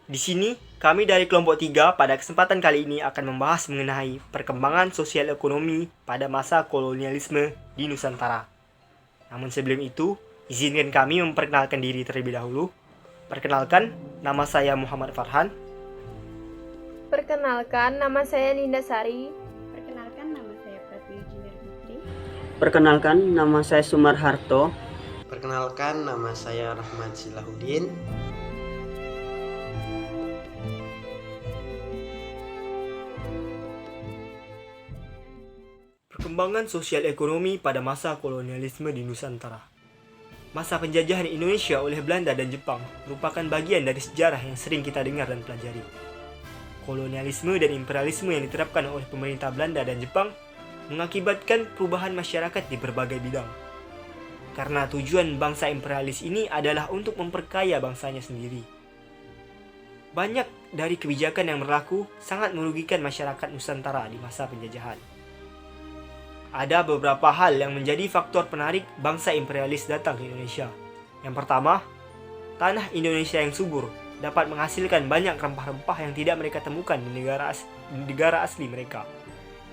Di sini, kami dari kelompok 3 pada kesempatan kali ini akan membahas mengenai perkembangan sosial ekonomi pada masa kolonialisme di Nusantara. Namun sebelum itu, izinkan kami memperkenalkan diri terlebih dahulu. Perkenalkan, nama saya Muhammad Farhan. Perkenalkan, nama saya Linda Sari. Perkenalkan, nama saya Pratiwi Junior Putri. Perkenalkan, nama saya Sumar Harto. Perkenalkan, nama saya Rahmat Silahuddin. Perkembangan sosial ekonomi pada masa kolonialisme di Nusantara. Masa penjajahan Indonesia oleh Belanda dan Jepang merupakan bagian dari sejarah yang sering kita dengar dan pelajari. Kolonialisme dan imperialisme yang diterapkan oleh pemerintah Belanda dan Jepang mengakibatkan perubahan masyarakat di berbagai bidang. Karena tujuan bangsa imperialis ini adalah untuk memperkaya bangsanya sendiri. Banyak dari kebijakan yang berlaku sangat merugikan masyarakat Nusantara di masa penjajahan. Ada beberapa hal yang menjadi faktor penarik bangsa imperialis datang ke Indonesia. Yang pertama, tanah Indonesia yang subur dapat menghasilkan banyak rempah-rempah yang tidak mereka temukan di negara asli mereka.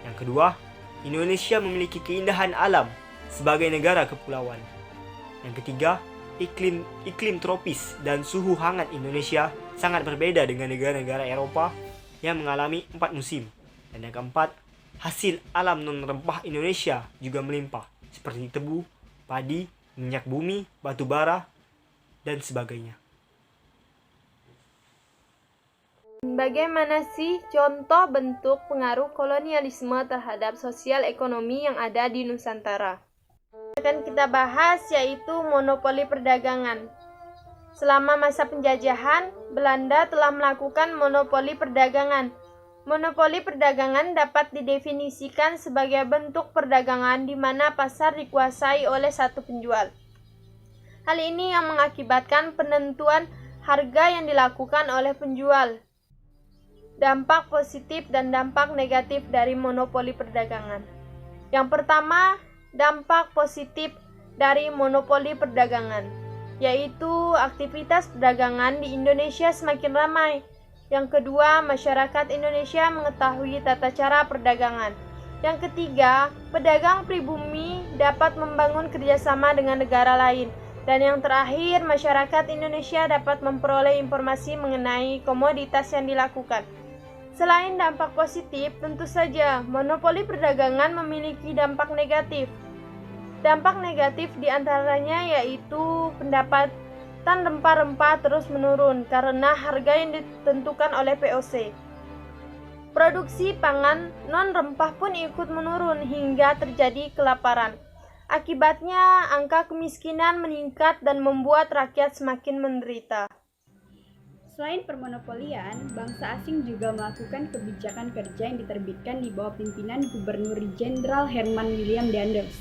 Yang kedua, Indonesia memiliki keindahan alam sebagai negara kepulauan. Yang ketiga, iklim tropis dan suhu hangat Indonesia sangat berbeda dengan negara-negara Eropa yang mengalami 4 musim. Dan yang keempat, hasil alam non-rempah Indonesia juga melimpah, seperti tebu, padi, minyak bumi, batu bara, dan sebagainya. Bagaimana sih contoh bentuk pengaruh kolonialisme terhadap sosial ekonomi yang ada di Nusantara? Akan kita bahas yaitu monopoli perdagangan. Selama masa penjajahan, Belanda telah melakukan monopoli perdagangan. Monopoli perdagangan dapat didefinisikan sebagai bentuk perdagangan di mana pasar dikuasai oleh satu penjual. Hal ini yang mengakibatkan penentuan harga yang dilakukan oleh penjual. Dampak positif dan dampak negatif dari monopoli perdagangan. Yang pertama, dampak positif dari monopoli perdagangan, yaitu aktivitas perdagangan di Indonesia semakin ramai. Yang kedua, masyarakat Indonesia mengetahui tata cara perdagangan. Yang ketiga, pedagang pribumi dapat membangun kerjasama dengan negara lain. Dan yang terakhir, masyarakat Indonesia dapat memperoleh informasi mengenai komoditas yang dilakukan. Selain dampak positif, tentu saja monopoli perdagangan memiliki dampak negatif. Dampak negatif diantaranya yaitu pendapatan rempah-rempah terus menurun karena harga yang ditentukan oleh VOC. Produksi pangan non-rempah pun ikut menurun hingga terjadi kelaparan. Akibatnya, angka kemiskinan meningkat dan membuat rakyat semakin menderita. Selain permonopolian, bangsa asing juga melakukan kebijakan kerja yang diterbitkan di bawah pimpinan Gubernur Jenderal Herman William Daendels.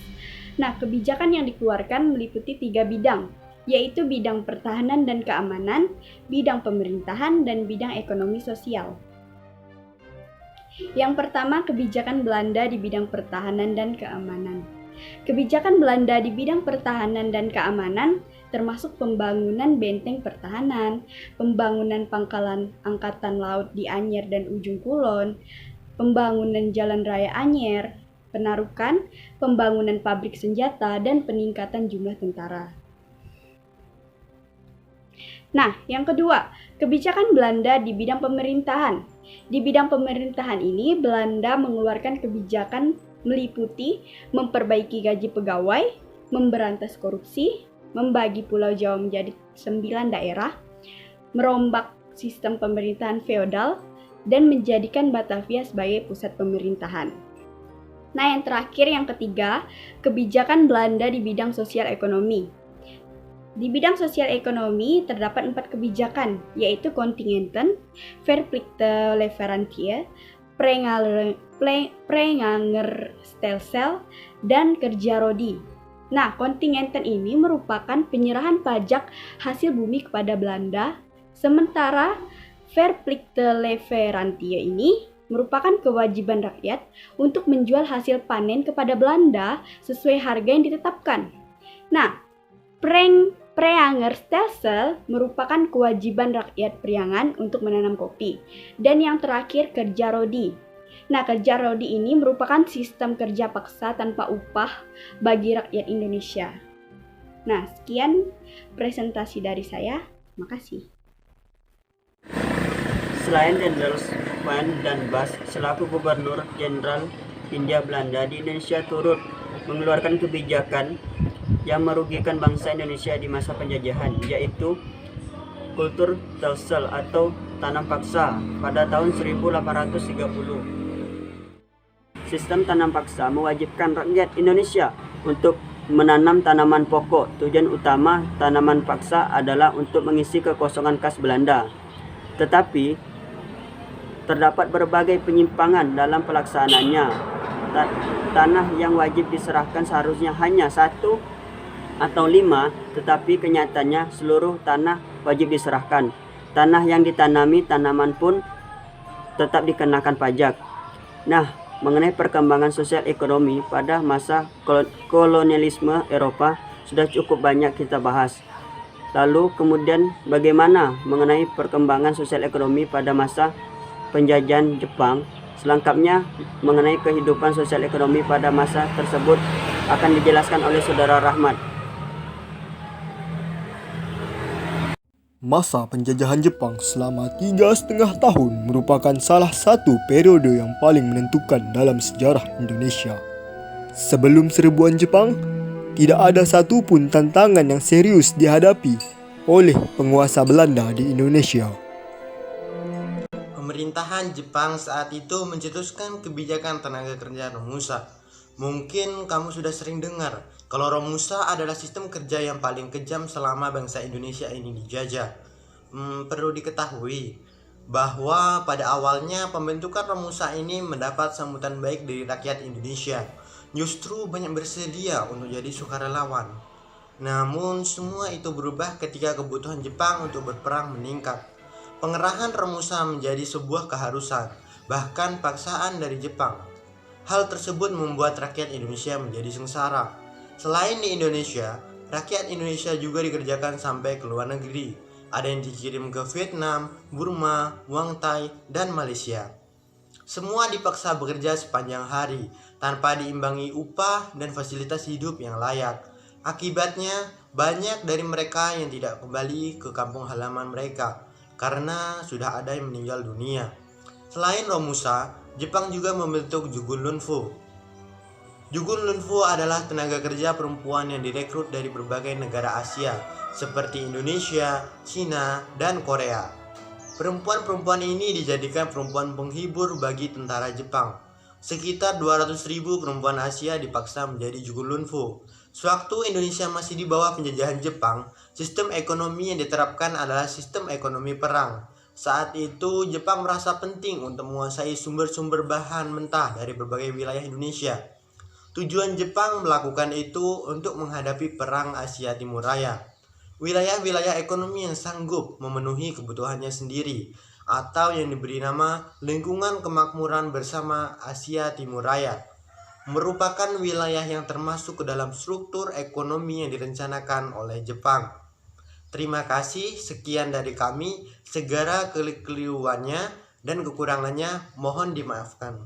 Nah, kebijakan yang dikeluarkan meliputi 3 bidang, yaitu bidang pertahanan dan keamanan, bidang pemerintahan, dan bidang ekonomi sosial. Yang pertama, kebijakan Belanda di bidang pertahanan dan keamanan. Kebijakan Belanda di bidang pertahanan dan keamanan termasuk pembangunan benteng pertahanan, pembangunan pangkalan angkatan laut di Anyer dan Ujung Kulon, pembangunan jalan raya Anyer, penarukan, pembangunan pabrik senjata, dan peningkatan jumlah tentara. Nah, yang kedua, kebijakan Belanda di bidang pemerintahan. Di bidang pemerintahan ini, Belanda mengeluarkan kebijakan meliputi memperbaiki gaji pegawai, memberantas korupsi, membagi Pulau Jawa menjadi 9 daerah, merombak sistem pemerintahan feodal, dan menjadikan Batavia sebagai pusat pemerintahan. Nah, yang terakhir, yang ketiga, kebijakan Belanda di bidang sosial ekonomi. Di bidang sosial ekonomi terdapat 4 kebijakan, yaitu kontingenten, verplichte leverantie, Prengangerstelsel, dan kerja rodi. Nah, kontingenten ini merupakan penyerahan pajak hasil bumi kepada Belanda, sementara verplichte leverantie ini merupakan kewajiban rakyat untuk menjual hasil panen kepada Belanda sesuai harga yang ditetapkan. Nah, Preangerstelsel merupakan kewajiban rakyat Priangan untuk menanam kopi. Dan yang terakhir, kerja rodi. Nah, kerja rodi ini merupakan sistem kerja paksa tanpa upah bagi rakyat Indonesia. Nah, sekian presentasi dari saya. Makasih. Selain Jenderal Van dan Bas selaku Gubernur Jenderal Hindia Belanda di Indonesia turut mengeluarkan kebijakan yang merugikan bangsa Indonesia di masa penjajahan, yaitu kultur Telsel atau tanam paksa pada tahun 1830. Sistem tanam paksa mewajibkan rakyat Indonesia untuk menanam tanaman pokok. Tujuan utama tanaman paksa adalah untuk mengisi kekosongan kas Belanda. Tetapi terdapat berbagai penyimpangan dalam pelaksanaannya. Tanah yang wajib diserahkan seharusnya hanya 1 atau 5, tetapi kenyataannya seluruh tanah wajib diserahkan. Tanah yang ditanami tanaman pun tetap dikenakan pajak. Nah, mengenai perkembangan sosial ekonomi pada masa kolonialisme Eropa sudah cukup banyak kita bahas. Lalu kemudian bagaimana mengenai perkembangan sosial ekonomi pada masa penjajahan Jepang? Selengkapnya mengenai kehidupan sosial ekonomi pada masa tersebut akan dijelaskan oleh Saudara Rahmat. Masa penjajahan Jepang selama 3,5 tahun merupakan salah satu periode yang paling menentukan dalam sejarah Indonesia. Sebelum serbuan Jepang, tidak ada satu pun tantangan yang serius dihadapi oleh penguasa Belanda di Indonesia. Pemerintahan Jepang saat itu mencetuskan kebijakan tenaga kerja Romusa. Mungkin kamu sudah sering dengar kalau Romusa adalah sistem kerja yang paling kejam selama bangsa Indonesia ini dijajah. Perlu diketahui bahwa pada awalnya pembentukan Romusa ini mendapat sambutan baik dari rakyat Indonesia. Justru banyak bersedia untuk jadi sukarelawan. Namun semua itu berubah ketika kebutuhan Jepang untuk berperang meningkat. Pengerahan Romusa menjadi sebuah keharusan, bahkan paksaan dari Jepang. Hal tersebut membuat rakyat Indonesia menjadi sengsara. Selain di Indonesia, rakyat Indonesia juga dikerjakan sampai ke luar negeri. Ada yang dikirim ke Vietnam, Burma, Muang Thai, dan Malaysia. Semua dipaksa bekerja sepanjang hari, tanpa diimbangi upah dan fasilitas hidup yang layak. Akibatnya, banyak dari mereka yang tidak kembali ke kampung halaman mereka, karena sudah ada yang meninggal dunia. Selain Romusa, Jepang juga membentuk Jugun Lunfu. Jugun Lunfu adalah tenaga kerja perempuan yang direkrut dari berbagai negara Asia, seperti Indonesia, Cina, dan Korea. Perempuan-perempuan ini dijadikan perempuan penghibur bagi tentara Jepang. Sekitar 200.000 perempuan Asia dipaksa menjadi Jugun Lunfu. Sewaktu Indonesia masih di bawah penjajahan Jepang, sistem ekonomi yang diterapkan adalah sistem ekonomi perang. Saat itu, Jepang merasa penting untuk menguasai sumber-sumber bahan mentah dari berbagai wilayah Indonesia. Tujuan Jepang melakukan itu untuk menghadapi Perang Asia Timur Raya. Wilayah-wilayah ekonomi yang sanggup memenuhi kebutuhannya sendiri, atau yang diberi nama Lingkungan Kemakmuran Bersama Asia Timur Raya, merupakan wilayah yang termasuk ke dalam struktur ekonomi yang direncanakan oleh Jepang. Terima kasih, sekian dari kami. Segala kekeliruannya dan kekurangannya mohon dimaafkan.